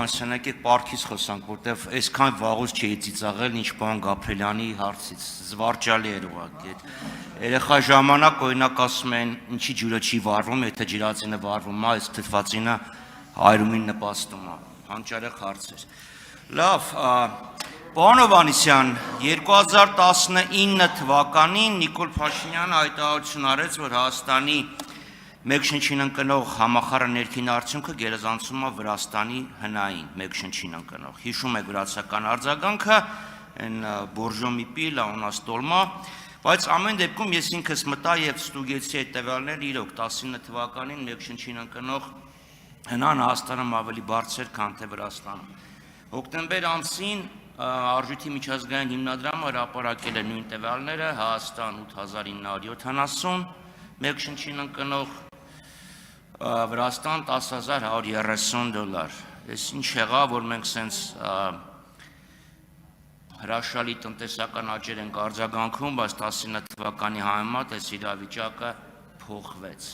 Հովհաննիսյան, եկեք պարտքից խոսանք, որտեվ այսքան վաղուց չէի ծիծաղել, ինչ պարոն Գաբրելյանի հարցից, զվարճալի էր ուղղակի։ Երեխա ժամանակ օրինակ ասում են, ինչի ջուրը չի վառվում, եթե ջրածինը վառվում է, այս թթվածինը հայրումին նպաստում է, հանճարեղ հարցեր։ Լավ, պարոն Հովհաննիսյան, 2019 թվականին Նիկոլ Փաշինյանը հայտարարություն արեց, որ Հայաստանի մեկ շնչին ընկնող համախառն ներքին արդյունքը գերազանցում է Վրաստանի հնային մեկ շնչին ընկնող։ Հիշում եք վրացական արձագանքը, այն բորժոմի պիլա, ու нас տոլմա, բայց ամեն դեպքում ես ինքս մտա եւ ստուգեցի այդ տվյալները, իրոք 19 թվականին մեկ շնչին ընկնող հնան Հայաստանում ավելի բարձր, քան թե Վրաստանում։ Հոկտեմբեր ամսին Արժույթի միջազգային հիմնադրամը հրապարակել է նույն տվյալները, Հայաստան 8970, մեկ շնչին ընկնող Վրաստան $10,130։ Ես ինչ եղավ, որ մենք սենց հրաշալի տնտեսական աճեր ենք արձագանքում, բայց 19 թվականի համեմատ այս իրավիճակը փոխվեց։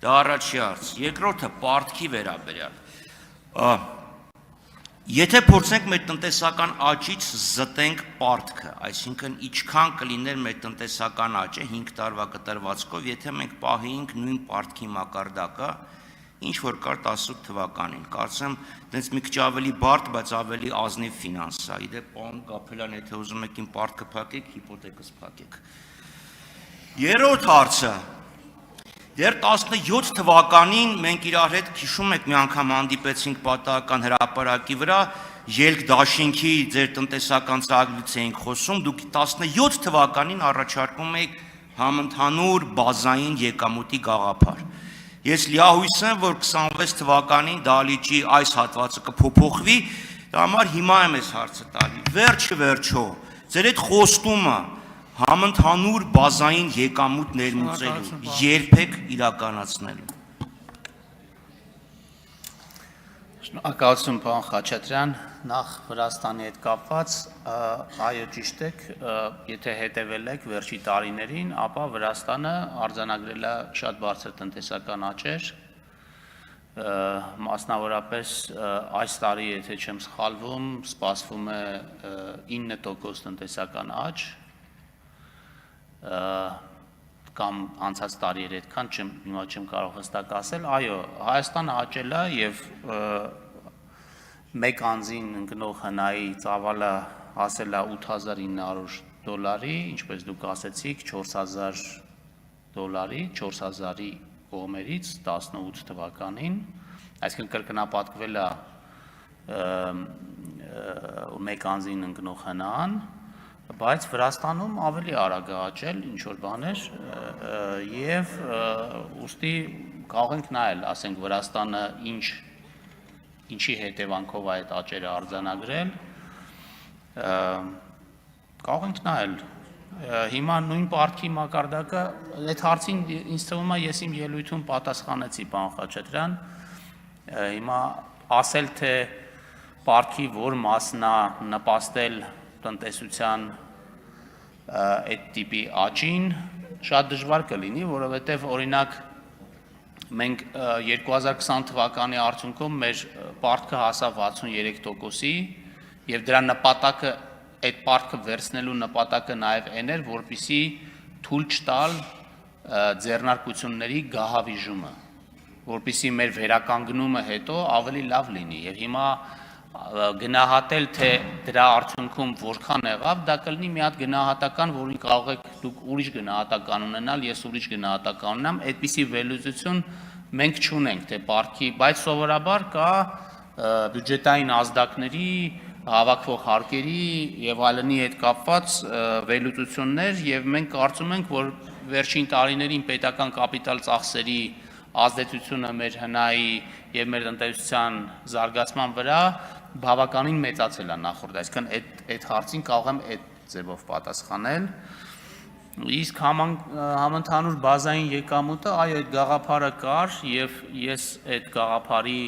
Դա առաջի հարց։ Երկրորդը պարտքի վերաբերյալ։ Եթե փորձենք մեր տնտեսական աճից զտենք պարտքը, այսինքն ինչքան կլիներ մեր տնտեսական աճը 5 տարվա կտրվածքով, եթե մենք պահեինք նույն պարտքի մակարդակը, ինչ որ կար 18 թվականին, կարծեմ, դենց մի քիչ ավելի բարդ, բայց ավելի ազնիվ ֆինանսա։ Իդեպ, պարոն Գաբրելյան, եթե ուզում եք իմ պարտքը փակեք, հիպոթեկս փակեք։ Երրորդ հարցը։ Դեռ 17 թվականին մենք իրար հետ հիշում եք մի անգամ հանդիպեցինք պատահական հրապարակի վրա, ելք դաշինքի ձեր տնտեսական ծրագրից էինք խոսում, դուք 17 թվականին առաջարկում եք համընդհանուր բազային եկամուտի գաղափար։ Ես լիահույս եմ, որ 26 թվականին դահլիճի այս հատվածը կփոփոխվի, դա համար հիմա եմ այս հարցը տալի։ Վերջը, ձեր այդ խոստումը համընդհանուր բազային եկամուտ ներմուծելու, երբեք իրականացնելու։ Շնորհակալություն, պարոն Խաչատրյան, նախ Վրաստանի հետ կապված, այո ճիշտ եք, եթե հետևել եք վերջի տարիներին, ապա Վրաստանը արձանագրել է շատ բարձր տնտեսական աճեր, մասնավորապես այս տարի, եթե չեմ սխալվում, սպասվում է 9% տնտեսական աճ, կամ անցած տարիեր այդքան հիմա չեմ կարող հստակ ասել, այո, Հայաստանը աճել է եւ մեկ անձին ընկնող հնայի ծավալը հասել է $8,900, ինչպես դուք ասեցիք, $4,000, 4,000-ի կողմերից 18 թվականին, այսինքն կրկնապատկվել է մեկ անձին ընկնող հնան, բայց Վրաստանում ավելի արագ է աճել ինչ-որ բաներ և ուստի կարող ենք նայել, ասենք Վրաստանը ինչի հետևանքով այդ աճերը արձանագրել, կարող ենք նայել, հիմա նույն պարտքի մակարդակը, այդ հարցին ինձ թվում է ես իմ ելույթում պատասխանեցի, պարոն Խաչատրյան, հիմա ասել, թե պարտքի որ մասն է նպաստել տնտեսության այդ տիպի աճին շատ դժվար կլինի, որովհետև օրինակ մենք 2020 թվականի արդյունքում մեր պարտքը հասավ 63%-ի եւ դրա նպատակը այդ պարտքը վերցնելու նպատակը նաեւ այն էր, որպեսզի թույլ չտալ ձեռնարկությունների գահավիժումը, որպեսզի մեր վերականգնումը հետո ավելի լավ լինի եւ հիմա գնահատել, թե դրա արդյունքում որքան եղավ, դա կլինի մի հատ գնահատական, որին կարող եք դուք ուրիշ գնահատական ունենալ, ես ուրիշ գնահատական ունենամ, այդպիսի վերլուծություն մենք չունենք, թե պարտքի, բայց սովորաբար կա բյուջետային ազդակների, հավաքվող հարկերի եւ այլնի հետ կապված վերլուծություններ եւ մենք կարծում ենք, որ վերջին տարիներին պետական կապիտալ ծախսերի ազդեցությունը մեր հնայի եւ մեր տնտեսության զարգացման վրա բավականին մեծացել է նախորդ, այսինքն այդ հարցին կարող եմ այդ ձևով պատասխանել։ Իսկ համընդհանուր բազային եկամուտը, այո, այդ գաղափարը կար եւ ես այդ գաղափարի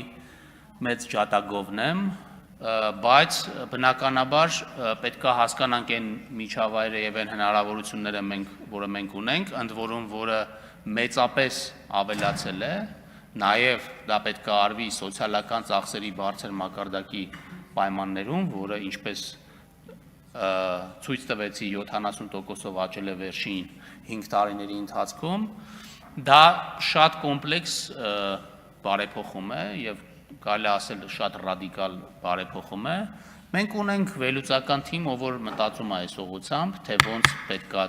մեծ ջատագովն եմ, բայց բնականաբար պետք է հասկանանք այն միջավայրը եւ այն հնարավորությունները որը մենք ունենք, ընդ որում որը մեծապես ավելացել է Նաև դա պետք է արվի սոցիալական ծախսերի բարձր մակարդակի պայմաններում, որը ինչպես ցույց տվեցի 70%-ով աճել է վերջին 5 տարիների ընթացքում, դա շատ կոմպլեքս բարեփոխում է եւ կարելի ասել շատ ռադիկալ բարեփոխում է։ Մենք ունենք վերլուծական թիմ, ով որ մտածում է այս ուղղությամբ, թե ոնց պետք է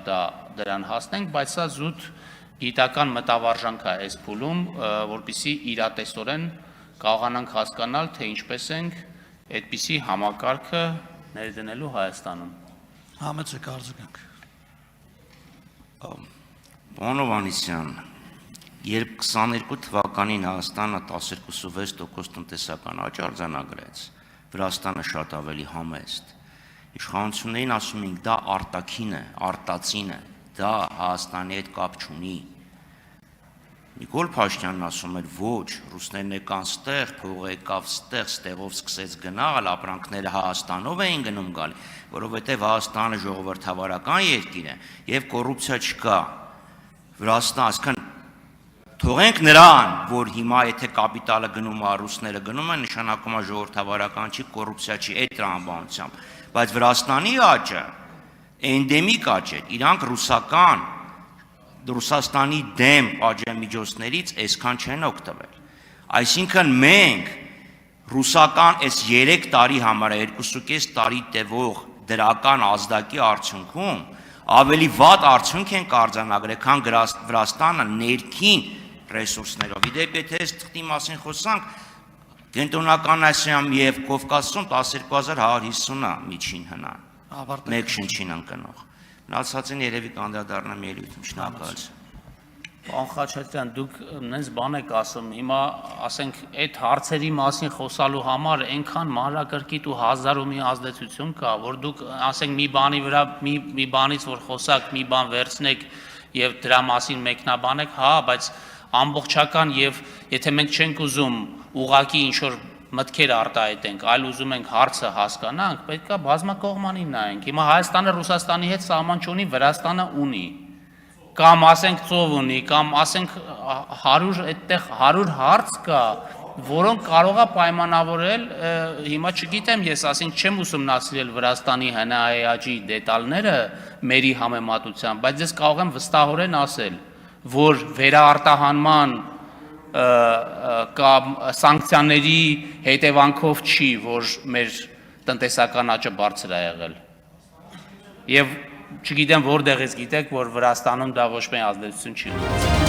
դրան հասնենք, բայց սա զուտ գիտական մտավարժանք է այս փուլում, որպեսզի իրատեսորեն կարողանանք հասկանալ, թե ինչպես ենք այդպիսի համակարգը ներդնելու Հայաստանում։ Համեցը կարծիքանք։ Պարոն Հովհաննիսյան, երբ 22 թվականին Հայաստանը 12.6% տնտեսական աճ արձանագրեց, Վրաստանը շատ ավելի համեստ։ Իշխանություններին ասում ենք, դա արտաքին է, արտածին է, դա Հայաստանի հետ կապ չունի։ Նիկոլ Փաշինյանն ասում էր, ոչ, ռուսներն եկան ստեղ, փողը եկավ ստեղ, ստեղով սկսեց գնալ, ապրանքները Հայաստանով էին գնում գալի, որովհետև Հայաստանը ժողովրդավարական երկիր է եւ կոռուպցիա չկա։ Վրաստան, այսքան թողենք նրան, որ հիմա եթե կապիտալը գնում է, ռուսները գնում են, նշանակում է ժողովրդավարական չի, կոռուպցիա չի, այդ տրամաբանությամբ, բայց Վրաստանի աճը էնդեմիկ աճ է, իրանք Ռուսաստանի դեմ պատժամիջոցներից այսքան չեն օգտվել։ Այսինքն մենք ռուսական այս 3 տարի համար 2.5 տարի տևող դրական ազդակի արդյունքում ավելի վատ արդյունք են արձանագրել, քան Վրաստանը ներքին ռեսուրսներով։ Իդեպ եթե այս թղթի մասին խոսանք, Կենտրոնական Ասիայում եւ Կովկասում 12150 է միջին հնան։ Մեկ շնչին ընկնող։ Մնացածին երևի կանդրադառնամ ելույթում, շնորհակալություն։ Պարոն Խաչատրյան, դուք նենց բան եք ասում, հիմա ասենք այդ հարցերի մասին խոսալու համար այնքան մանրակրկիտ ու հազար ու մի ազդեցություն կա, որ դուք ասենք մի բանի վրա մի բանից որ խոսակ, մի բան վերցնեք եւ դրա մասին մեկնաբանեք, հա, բայց ամբողջական եւ եթե մենք չենք ուզում ուղակի ինչ որ մտքեր արտահայտենք, այլ ուզում ենք հարցը հասկանանք, պետք է բազմակողմանի նայենք։ Հիմա Հայաստանը Ռուսաստանի հետ սահման չունի, Վրաստանը ունի։ Կամ ասենք ծով ունի, կամ ասենք 100 այդտեղ 100 հարց կա, որոնք կարող է պայմանավորել, հիմա չգիտեմ, ես ասենք չեմ ուսումնասիրել Վրաստանի ՀՆԱԵԱ-ի դետալները մերի համեմատությամբ, բայց ես կարող եմ վստահորեն ասել, որ վերաարտահանման կամ սանկցիաների հետևանքով չի, որ մեր տնտեսական աճը բարձր է եղել։ Եվ չգիտեմ որտեղից գիտեք, որ Վրաստանում դա ոչ մի ազդեցություն չի ունեցել։